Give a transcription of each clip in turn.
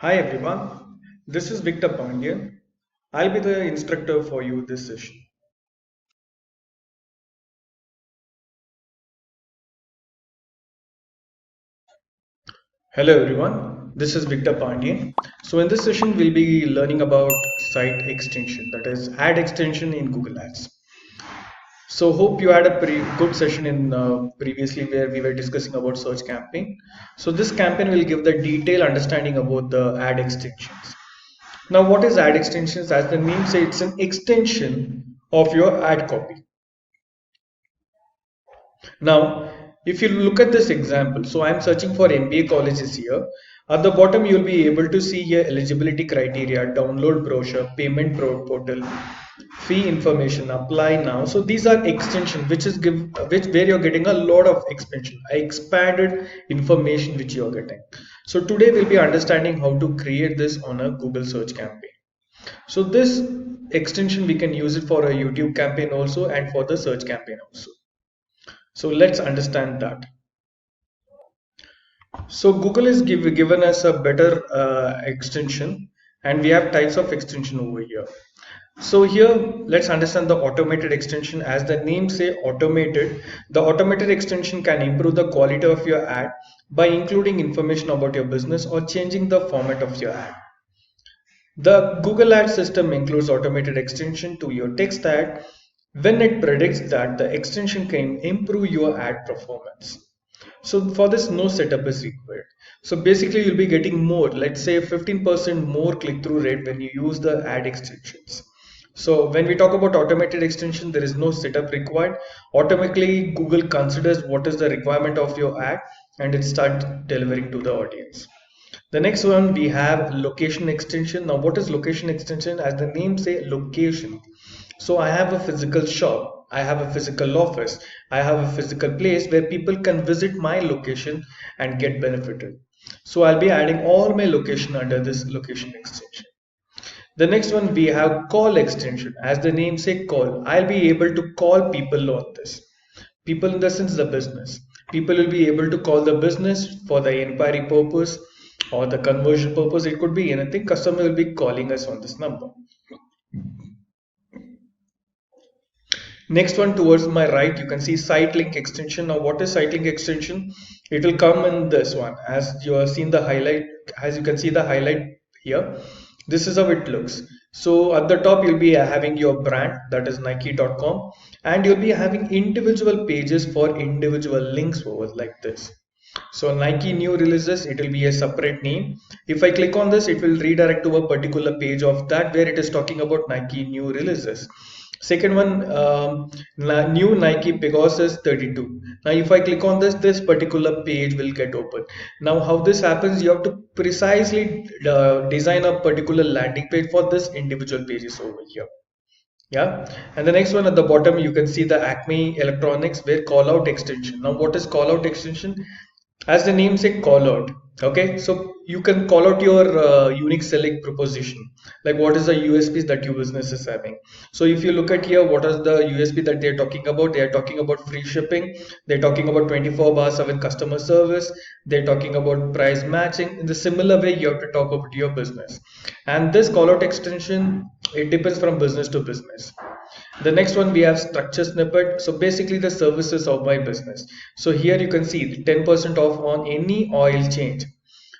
Hi everyone, this is Victor Pandyan. I'll be the instructor for you this session. Hello everyone, this is Victor Pandyan. So in this session we'll be learning about site extension, that is ad extension in Google Ads. So hope you had a pretty good session in previously where we were discussing about search campaign. So this campaign will give the detailed understanding about the ad extensions. Now what is ad extensions? As the name says, it's an extension of your ad copy. Now, if you look at this example, so I'm searching for MBA colleges here. At the bottom, you'll be able to see here eligibility criteria, download brochure, payment portal, fee information, apply now. So these are extension, which is which where you're getting a lot of expansion, expanded information which you're getting. So today we'll be understanding how to create this on a Google search campaign. So this extension we can use it for a YouTube campaign also and for the search campaign also. So let's understand that. So Google is given us a better extension, and we have types of extension over here. So here let's understand the automated extension. As the name say automated, the automated extension can improve the quality of your ad by including information about your business or changing the format of your ad. The Google Ads system includes automated extension to your text ad when it predicts that the extension can improve your ad performance. So for this, no setup is required. So basically you'll be getting more, let's say 15% more click-through rate when you use the ad extensions. So when we talk about automated extension, there is no setup required. Automatically Google considers what is the requirement of your ad and it starts delivering to the audience. The next one we have location extension. Now what is location extension? As the name say, location. So I have a physical shop, I have a physical office, I have a physical place where people can visit my location and get benefited. So I'll be adding all my location under this location extension. The next one we have call extension. As the name say call, I'll be able to call people on this. People in the sense the business. People will be able to call the business for the inquiry purpose or the conversion purpose. It could be anything. Customer will be calling us on this number. Next one towards my right, you can see site link extension. Now what is site link extension? It will come in this one as you have seen the highlight, as you can see the highlight here. This is how it looks. So at the top, you'll be having your brand, that is Nike.com, and you'll be having individual pages for individual links over like this. So Nike new releases, it will be a separate name. If I click on this, it will redirect to a particular page of that where it is talking about Nike new releases. Second one, new Nike Pegasus 32. Now, if I click on this, this particular page will get open. Now, how this happens, you have to precisely design a particular landing page for this individual pages over here. Yeah, and the next one at the bottom, you can see the Acme Electronics where call out extension. Now, what is call out extension? As the name say, call out. Okay, so you can call out your unique selling proposition, like what is the USPs that your business is having. So if you look at here, what is the USP that they're talking about? They are talking about free shipping, they're talking about 24/7 customer service, they're talking about price matching. In the similar way, you have to talk about your business. And this call out extension, it depends from business to business. The next one we have structure snippet. So basically the services of my business. So here you can see 10% off on any oil change.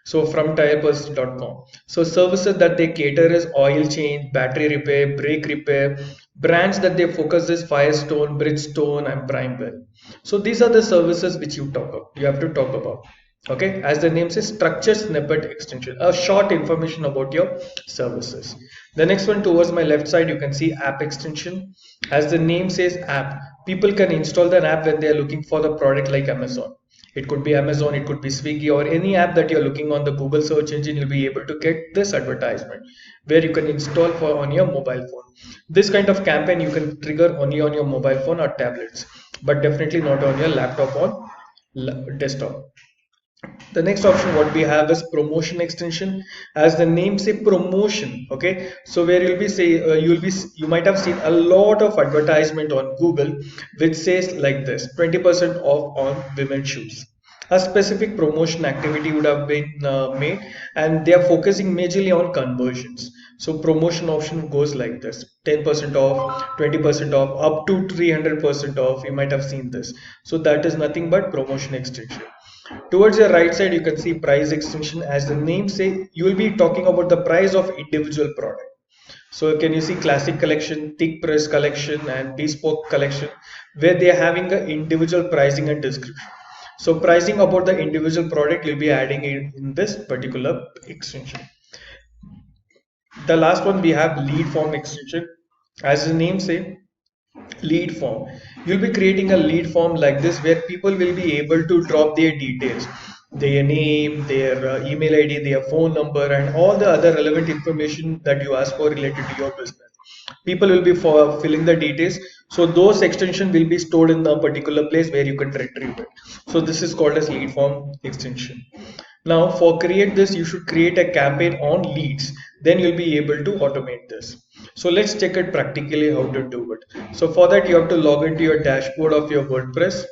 So from tireperson.com. So services that they cater is oil change, battery repair, brake repair. Brands that they focus is Firestone, Bridgestone, and Primewell. So these are the services which you have to talk about. Okay, as the name says, structure snippet extension, a short information about your services. The next one towards my left side, you can see app extension. As the name says app, people can install the app when they are looking for the product like Amazon. It could be Amazon, it could be Swiggy, or any app that you're looking on the Google search engine. You'll be able to get this advertisement where you can install for on your mobile phone. This kind of campaign you can trigger only on your mobile phone or tablets, but definitely not on your laptop or desktop. The next option what we have is promotion extension. As the name say, promotion. Okay, so where you might have seen a lot of advertisement on Google which says like this: 20% off on women's shoes. A specific promotion activity would have been made, and they are focusing majorly on conversions. So promotion option goes like this: 10% off, 20% off, up to 300% off. You might have seen this. So that is nothing but promotion extension. Towards your right side, you can see price extension. As the name say, you will be talking about the price of individual product. So can you see classic collection, thick press collection, and bespoke collection, where they are having the individual pricing and description. So pricing about the individual product you'll be adding in this particular extension. The last one we have lead form extension. As the name say, lead form. You'll be creating a lead form like this where people will be able to drop their details, their name, their email ID, their phone number, and all the other relevant information that you ask for related to your business. People will be filling the details, so those extension will be stored in a particular place where you can retrieve it. So this is called as lead form extension. Now for create this, you should create a campaign on leads, then you'll be able to automate this. So let's check it practically how to do it. So for that, you have to log into your dashboard of your WordPress.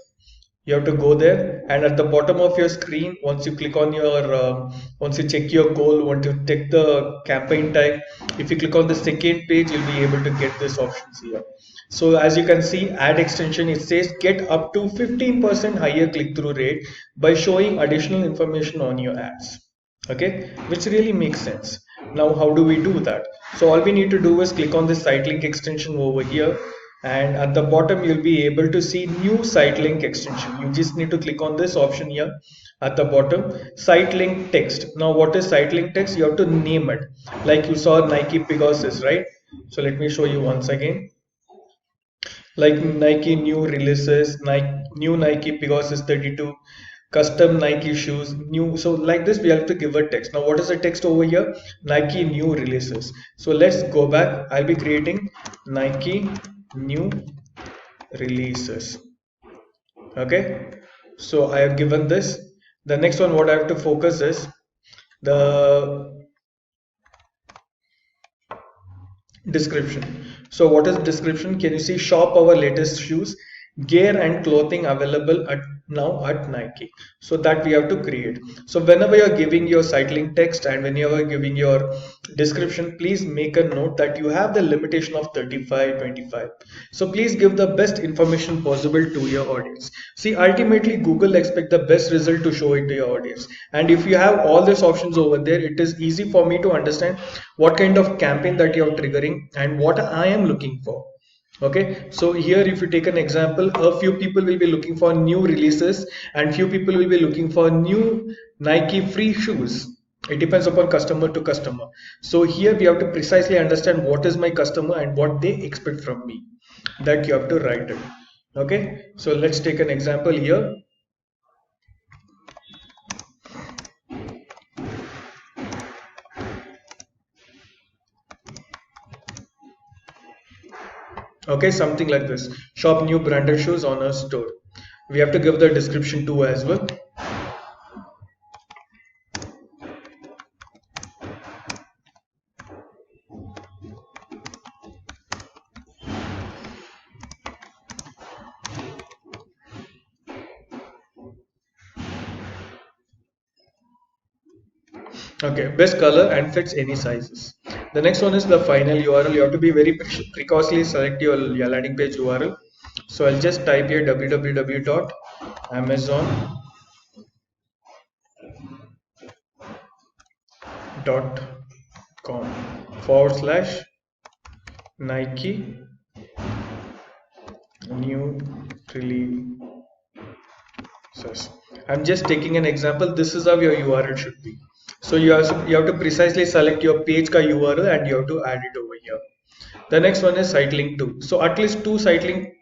You have to go there, and at the bottom of your screen, once you click on your once you check your goal, once you take the campaign type, if you click on the second page, you'll be able to get this options here. So as you can see, ad extension, it says get up to 15% higher click-through rate by showing additional information on your ads. Okay, which really makes sense. Now how do we do that? So all we need to do is click on the site link extension over here, and at the bottom you'll be able to see new site link extension. You just need to click on this option here at the bottom, site link text. Now what is site link text? You have to name it, like you saw Nike Pegasus, right? So let me show you once again, like Nike new releases, new Nike Pegasus 32, custom Nike shoes, new. So like this, we have to give a text. Now, what is the text over here? Nike new releases. So let's go back. I'll be creating Nike new releases. Okay. So I have given this. The next one, what I have to focus is the description. So what is description? Can you see shop our latest shoes, gear and clothing available at now at Nike? So that we have to create. So whenever you're giving your site link text and whenever you're giving your description, please make a note that you have the limitation of 35, 25. So please give the best information possible to your audience. See, ultimately Google expect the best result to show it to your audience. And if you have all these options over there, it is easy for me to understand what kind of campaign that you're triggering and what I am looking for. Okay, so here if you take an example, a few people will be looking for new releases and few people will be looking for new Nike free shoes. It depends upon customer to customer. So here we have to precisely understand what is my customer and what they expect from me, that you have to write it. Okay, so let's take an example here. Okay, something like this: shop new branded shoes on our store. We have to give the description too as well. Okay, best color and fits any sizes. The next one is the final URL. You have to be very precautiously select your landing page URL. So I'll just type here www.amazon.com/Nike new releases. I'm just taking an example. This is how your URL should be. So you have to precisely select your page ka URL and you have to add it over here. The next one is site link 2. So at least 2 site link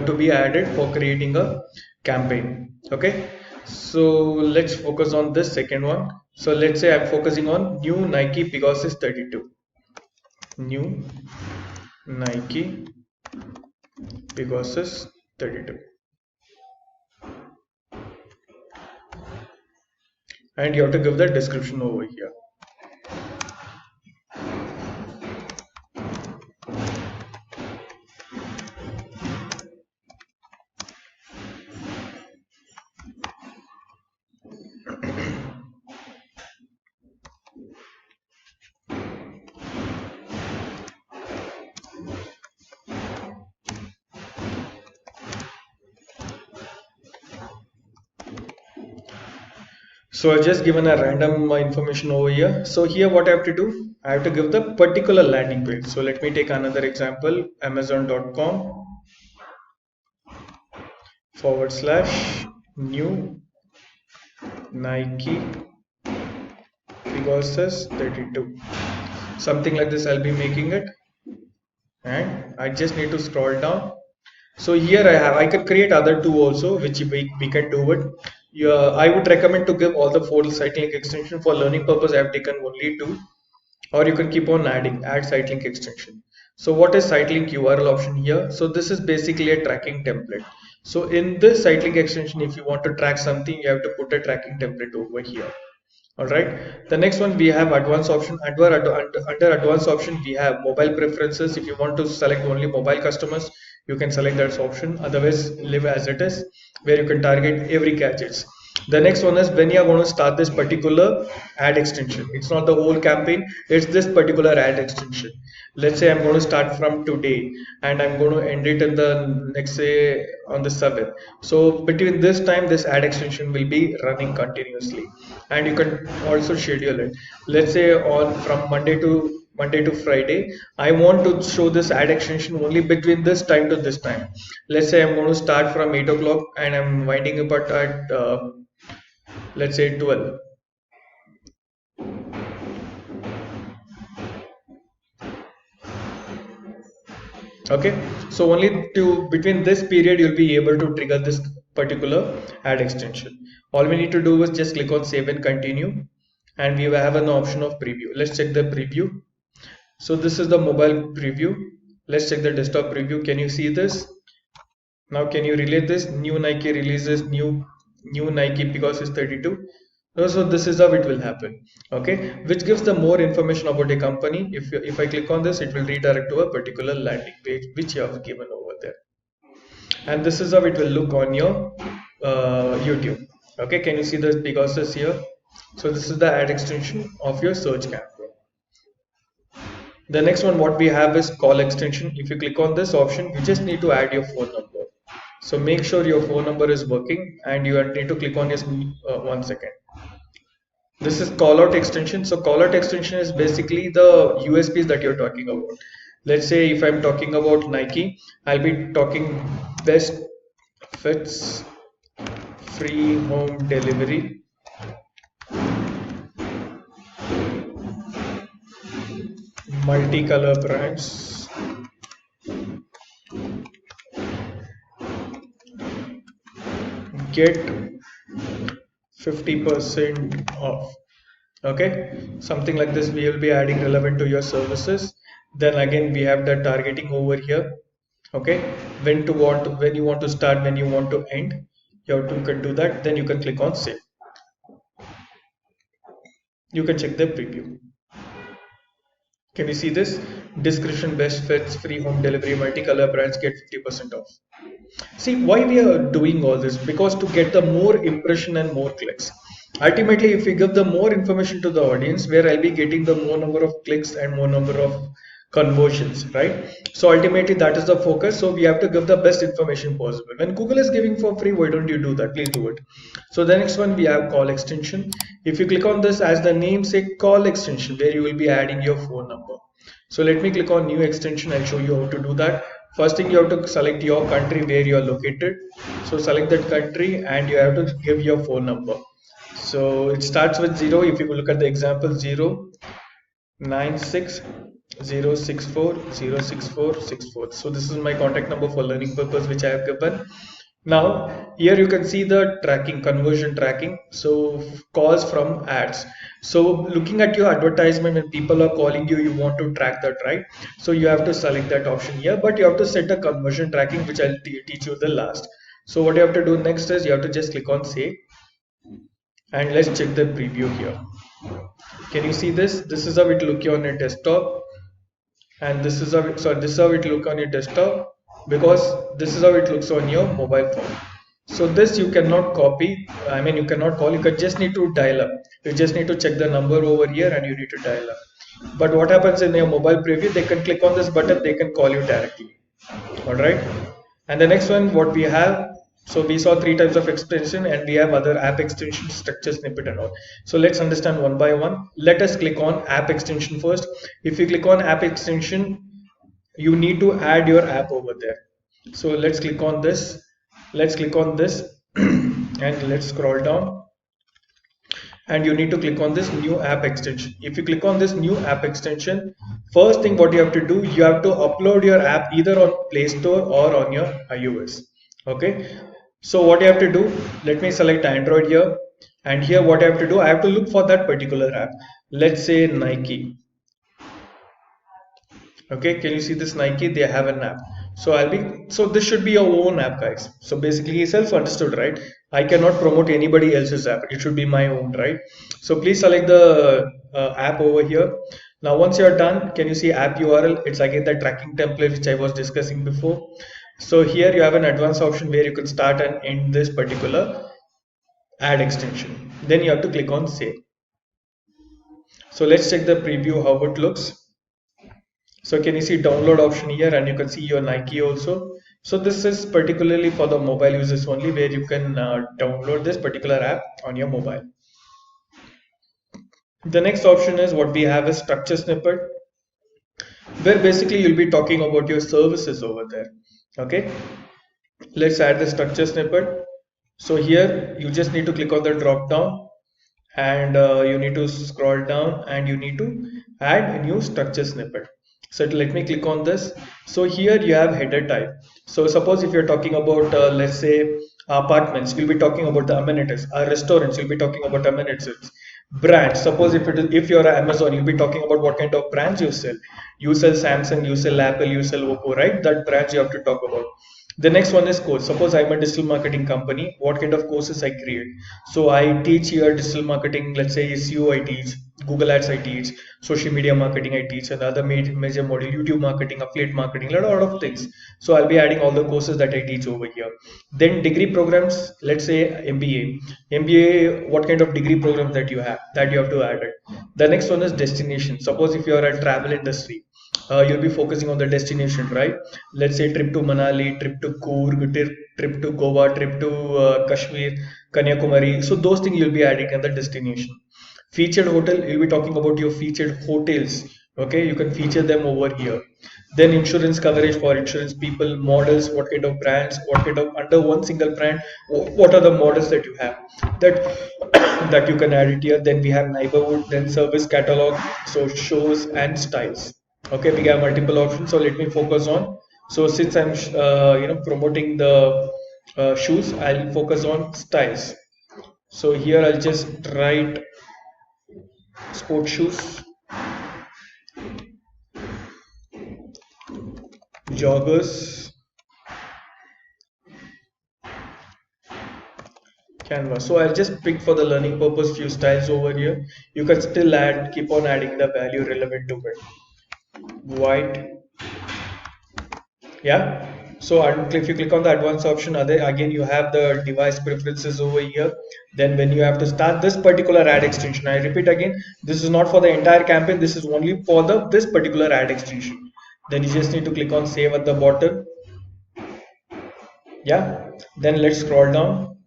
to be added for creating a campaign. Okay. So let's focus on this second one. So let's say I'm focusing on new Nike Pegasus 32. New Nike Pegasus 32. And you have to give the description over here. So I've just given a random information over here. So here what I have to do, I have to give the particular landing page. So let me take another example, amazon.com / new Nike Pegasus 32. Something like this I'll be making it. And I just need to scroll down. So here I could create other two also, which we can do it. Yeah, I would recommend to give all the 4 site link extension. For learning purpose I have taken only 2, or you can keep on add site link extension. So what is site link URL option here? So this is basically a tracking template. So in this site link extension, if you want to track something, you have to put a tracking template over here. All right, the next one we have advanced option. Under advanced option we have mobile preferences. If you want to select only mobile customers, you can select that option. Otherwise leave as it is, where you can target every gadgets. The next one is when you are going to start this particular ad extension. It's not the whole campaign, it's this particular ad extension. Let's say I'm going to start from today and I'm going to end it in the next, say, on the 7th. So between this time this ad extension will be running continuously, and you can also schedule it. Let's say on from Monday to Friday, I want to show this ad extension only between this time to this time. Let's say I'm going to start from 8 o'clock and I'm winding up at let's say 12. Okay, so only to between this period you'll be able to trigger this particular ad extension. All we need to do is just click on save and continue, and we have an option of preview. Let's check the preview. So this is the mobile preview. Let's check the desktop preview. Can you see this? Now can you relate this? New Nike releases new Nike because it's 32. So this is how it will happen. Okay, which gives the more information about a company. If I click on this, it will redirect to a particular landing page which you have given over there. And this is how it will look on your YouTube. Okay, can you see the Pegasus here? So this is the ad extension of your search campaign. The next one what we have is call extension. If you click on this option, you just need to add your phone number. So make sure your phone number is working, and you need to click on this 1 second. This is callout extension. So callout extension is basically the USPs that you're talking about. Let's say if I'm talking about Nike, I'll be talking best fits, free home delivery, multicolor brands, get 50% off. Okay, something like this we will be adding relevant to your services. Then again we have the targeting over here. Okay, when you want to start, when you want to end, you can do that. Then you can click on save. You can check the preview. Can you see this? Description: best fits, free home delivery, multicolor brands, get 50% off. See why we are doing all this? Because to get the more impression and more clicks. Ultimately, if we give the more information to the audience, where I'll be getting the more number of clicks and more number of conversions, right? So ultimately that is the focus. So we have to give the best information possible. When Google is giving for free, why don't you do that? Please do it. So the next one we have call extension. If you click on this, as the name say, call extension, where you will be adding your phone number. So let me click on new extension. I'll show you how to do that. First thing, you have to select your country where you are located. So select that country and you have to give your phone number. So it starts with 0. If you look at the example, 096 064 06464. So this is my contact number for learning purpose, which I have given. Now here you can see the tracking, conversion tracking. So calls from ads. So looking at your advertisement, when people are calling you, you want to track that, right? So you have to select that option here, but you have to set a conversion tracking, which I'll teach you the last. So what you have to do next is you have to just click on save, and let's check the preview here. Can you see this? This is how it look on your desktop, and this is how it look on your desktop, because this is how it looks on your mobile phone. So this you cannot copy. I mean, you cannot call. You just need to dial up. You just need to check the number over here and you need to dial up. But what happens in your mobile preview? They can click on this button. They can call you directly. All right. And the next one, what we have, So we saw three types of extension and we have other app extension, structure snippet and all. So let's understand one by one. Let us click on app extension first. If you click on app extension, you need to add your app over there. So let's click on this. Let's click on this and let's scroll down, and you need to click on this new app extension. If you click on this new app extension, first thing what you have to do, you have to upload your app either on Play Store or on your iOS. Okay, so what you have to do, let me select Android here, and here what I have to do, I have to look for that particular app. Let's say Nike. Okay, can you see this Nike? They have an app. So so this should be your own app, guys. So basically self-understood, right? I cannot promote anybody else's app. It should be my own, right? So please select the app over here. Now once you're done, can you see app URL? It's again the tracking template which I was discussing before. So here you have an advanced option where you can start and end this particular ad extension. Then you have to click on save. So let's check the preview how it looks. So can you see download option here, and you can see your Nike also. So this is particularly for the mobile users only, where you can download this particular app on your mobile. The next option is what we have is structure snippet, where basically you'll be talking about your services over there. Okay, let's add the structure snippet. So here you just need to click on the drop down, and you need to scroll down and you need to add a new structure snippet. So let me click on this. So here you have header type. So suppose if you're talking about let's say apartments, you'll be talking about the amenities. Restaurants, you'll be talking about amenities. Brands, suppose if you're Amazon, you'll be talking about what kind of brands you sell. You sell Samsung, you sell Apple, you sell Oppo, right? That brands you have to talk about. The next one is course. Suppose I'm a digital marketing company, what kind of courses I create? So I teach here digital marketing, let's say SEO I teach, Google Ads I teach, social media marketing I teach, and other major module, YouTube marketing, affiliate marketing, a lot of things. So I'll be adding all the courses that I teach over here. Then degree programs, let's say MBA. MBA, what kind of degree programs that you have to add it. The next one is destination. Suppose if you are a travel industry, you'll be focusing on the destination, right? Let's say trip to Manali, trip to Coorg, trip to Goa, trip to Kashmir, Kanyakumari. So those things you'll be adding at the destination. Featured hotel, you'll be talking about your featured hotels. Okay, you can feature them over here. Then insurance coverage for insurance people, models, what kind of brands, what kind of under one single brand, what are the models that you have that that you can add it here. Then we have neighborhood, then service catalog, so shows and styles. Okay, we have multiple options, so let me focus on. So since I'm promoting the shoes, I'll focus on styles. So here I'll just write sport shoes, joggers, canvas. So I'll just pick for the learning purpose few styles over here. You can still keep on adding the value relevant to it. White, yeah. So if you click on the advanced option, again you have the device preferences over here. Then when you have to start this particular ad extension, I repeat again, this is not for the entire campaign, this is only for this particular ad extension. Then you just need to click on save at the bottom. Yeah, then let's scroll down.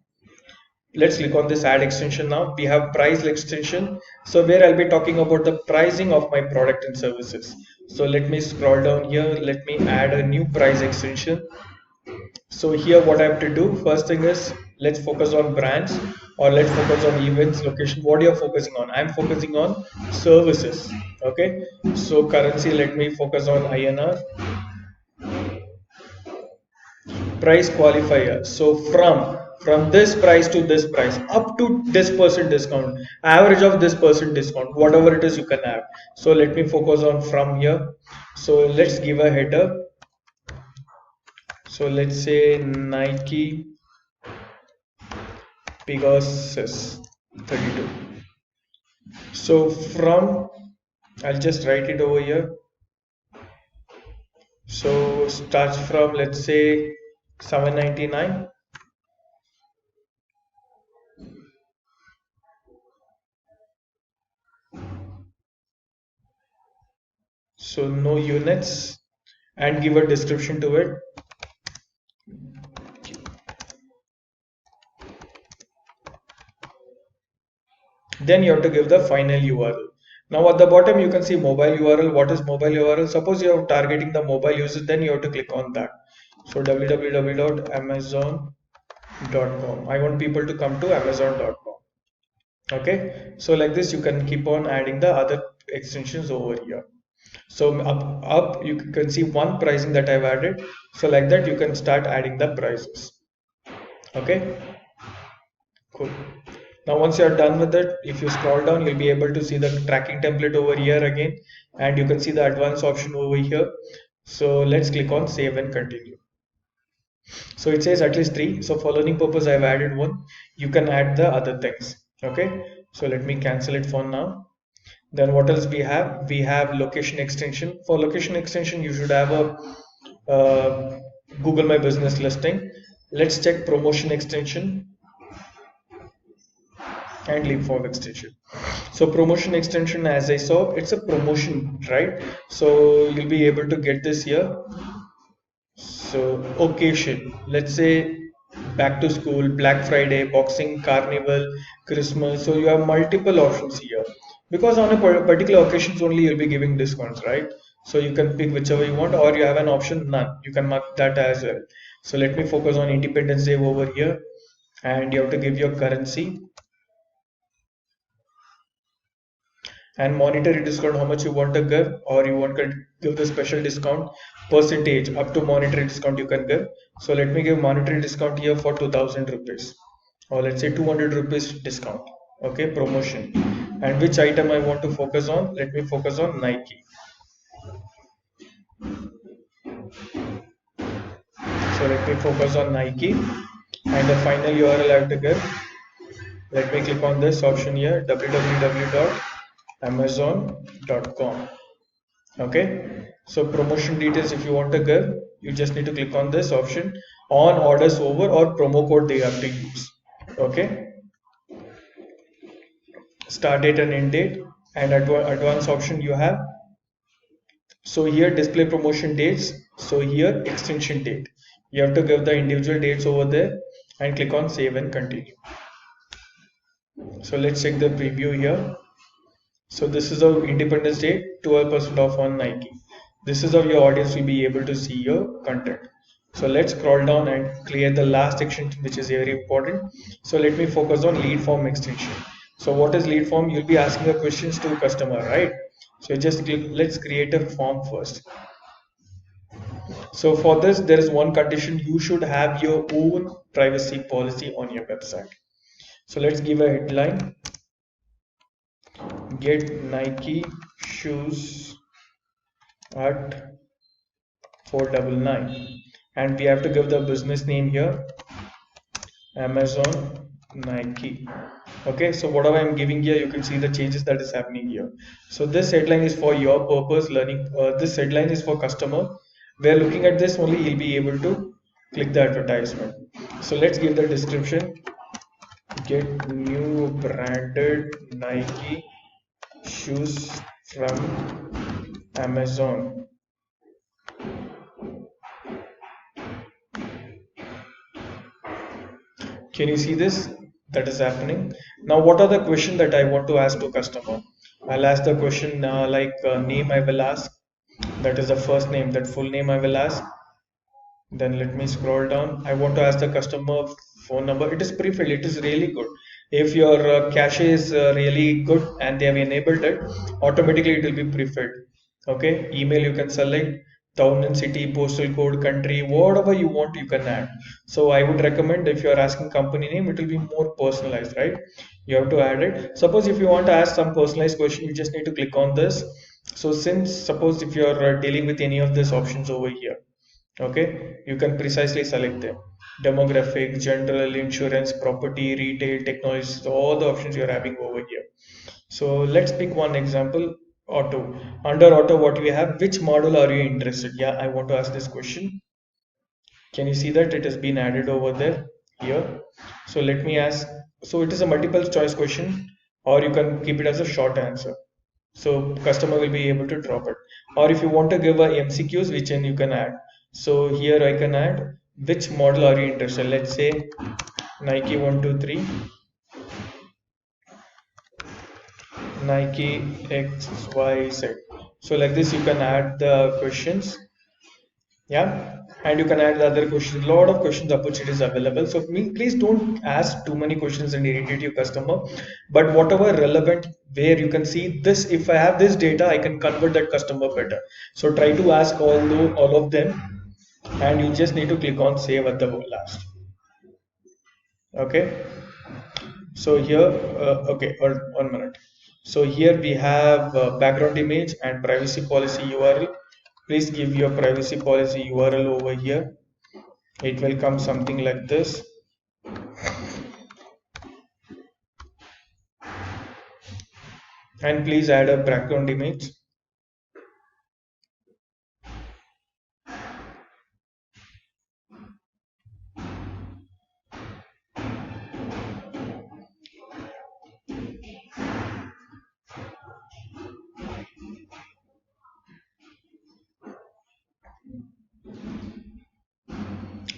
Let's click on this ad extension. Now we have price extension, so where I'll be talking about the pricing of my product and services. So let me scroll down here, let me add a new price extension. So here what I have to do, first thing is let's focus on brands, or let's focus on events, location. What you're focusing on? I'm focusing on services. Okay, so currency, let me focus on INR. Price qualifier, so from this price to this price, up to this percent discount, average of this percent discount, whatever it is you can have. So let me focus on from here. So let's give a header. So let's say Nike Pegasus 32. So from, I'll just write it over here. So starts from, let's say, 799. So no units, and give a description to it. Then you have to give the final URL. Now at the bottom you can see mobile URL. What is mobile URL? Suppose you are targeting the mobile users, then you have to click on that. So www.amazon.com. I want people to come to amazon.com. Okay, so like this you can keep on adding the other extensions over here. So up you can see one pricing that I've added. So like that you can start adding the prices. Okay, cool. Now once you are done with it, if you scroll down, you'll be able to see the tracking template over here again, and you can see the advanced option over here. So let's click on save and continue. So it says at least 3. So for learning purpose, I've added 1. You can add the other things. Okay. So let me cancel it for now. Then what else we have? We have location extension. For location extension, you should have a Google My Business listing. Let's check promotion extension and leap form extension. So promotion extension, as I saw, it's a promotion, right? So you'll be able to get this here. So occasion, let's say back to school, Black Friday, Boxing, Carnival, Christmas. So you have multiple options here because on a particular occasions only you'll be giving discounts, right? So you can pick whichever you want, or you have an option none. You can mark that as well. So let me focus on Independence Day over here, and you have to give your currency and monetary discount, how much you want to give, or you want to give the special discount percentage up to monetary discount you can give. So let me give monetary discount here for 2000 rupees, or let's say 200 rupees discount. Okay, promotion. And which item I want to focus on? Let me focus on Nike. So let me focus on Nike, and the final URL I have to give. Let me click on this option here, www.amazon.com. Okay, so promotion details, if you want to give, you just need to click on this option, on orders over, or promo code they have to use. Okay, start date and end date, and advanced option you have. So here display promotion dates, so here extension date, you have to give the individual dates over there and click on save and continue. So let's check the preview here. So this is our Independence Day, 12% off on Nike. This is how your audience will be able to see your content. So let's scroll down and clear the last section, which is very important. So let me focus on lead form extension. So what is lead form? You'll be asking the questions to customer, right? So just click, let's create a form first. So for this, there is one condition: you should have your own privacy policy on your website. So let's give a headline: get Nike shoes at 499, and we have to give the business name here, Amazon Nike. Okay, so whatever I'm giving here, you can see the changes that is happening here. So this headline is for your purpose learning. This headline is for customer. Where looking at this only, you'll be able to click the advertisement. So let's give the description: get new branded Nike shoes from Amazon. Can you see this that is happening? Now what are the questions that I want to ask to customer? I'll ask the question name. I will ask, that is the first name, that full name I will ask. Then let me scroll down. I want to ask the customer phone number. It is pre-filled. It is really good. If your cache is really good and they have enabled it, automatically it will be pre-filled. Okay, email you can select, town and city, postal code, country, whatever you want you can add. So I would recommend, if you are asking company name, it will be more personalized, right? You have to add it. Suppose if you want to ask some personalized question, you just need to click on this. So since suppose if you are dealing with any of these options over here, okay, you can precisely select them: demographic, general, insurance, property, retail, technology. So all the options you're having over here. So let's pick one example: auto. Under auto, what we have, which model are you interested? Yeah, I want to ask this question. Can you see that it has been added over there here? So let me ask. So it is a multiple choice question, or you can keep it as a short answer, so customer will be able to drop it. Or if you want to give a MCQs, which one you can add. So here I can add, which model are you interested? Let's say Nike 123. Nike XYZ. So like this you can add the questions, yeah, and you can add the other questions. Lot of questions opportunities available, so please don't ask too many questions and irritate your customer, but whatever relevant, where you can see this, if I have this data I can convert that customer better. So try to ask all of them, and you just need to click on save at the last. Okay, so here okay, 1 minute. So here we have background image and privacy policy URL. Please give your privacy policy URL over here. It will come something like this. And please add a background image.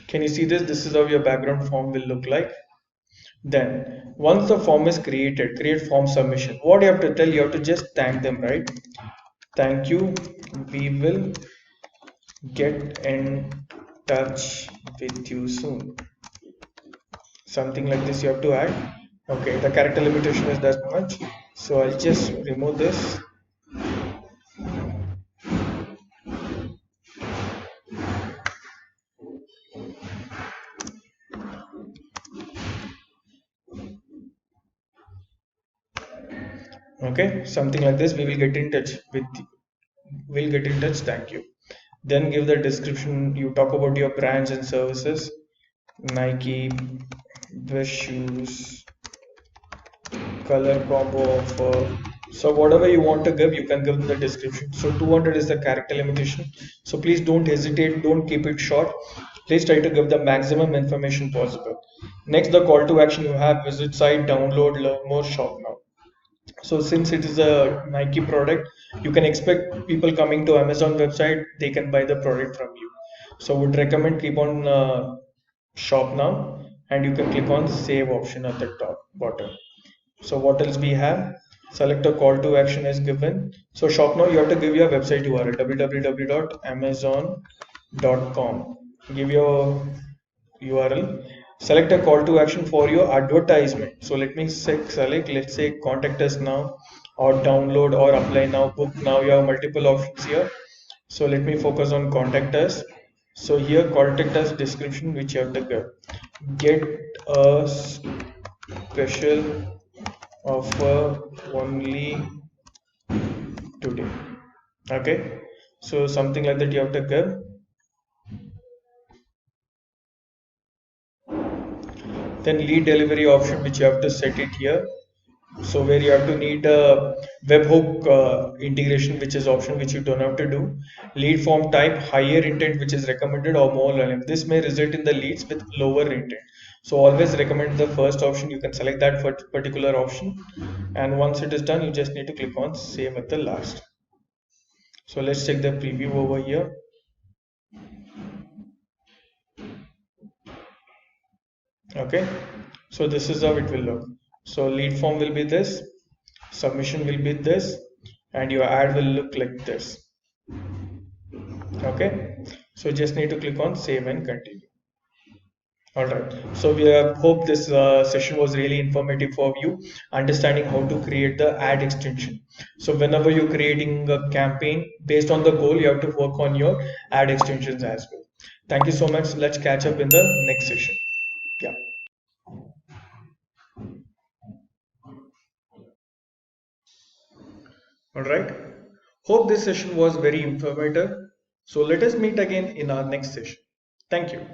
Can you see this? This is how your background form will look like. Then once the form is created, create form submission. What you have to tell, you have to just thank them, right? Thank you, we will get in touch with you soon. Something like this you have to add. Okay, the character limitation is that much, so I'll just remove this. Okay, something like this. We will get in touch with we'll get in touch, thank you. Then give the description. You talk about your brands and services. Nike, the shoes, color combo offer. So whatever you want to give, you can give the description. So 200 is the character limitation. So please don't hesitate, don't keep it short. Please try to give the maximum information possible. Next, the call to action, you have visit site, download, learn more, shop now. So since it is a Nike product, you can expect people coming to Amazon website, they can buy the product from you. So would recommend keep on shop now, and you can click on save option at the top bottom. So what else we have? Select a call to action is given. So shop now, you have to give your website URL www.amazon.com. Give your URL. Select a call to action for your advertisement. So let me select, let's say contact us now, or download, or apply now, book now. You have multiple options here. So let me focus on contact us. So here contact us description which you have to give. Get a special offer only today. Okay, so something like that you have to give. Then lead delivery option which you have to set it here. So where you have to need a webhook integration, which is option which you don't have to do. Lead form type higher intent, which is recommended, or more learning. This may result in the leads with lower intent. So always recommend the first option. You can select that for particular option, and once it is done, you just need to click on save at the last. So let's check the preview over here. Okay, so this is how it will look. So lead form will be this, submission will be this, and your ad will look like this. Okay, so just need to click on save and continue. All right, so we hope this session was really informative for you, understanding how to create the ad extension. So whenever you're creating a campaign based on the goal, you have to work on your ad extensions as well. Thank you so much. Let's catch up in the next session. Yeah. All right. Hope this session was very informative. So let us meet again in our next session. Thank you.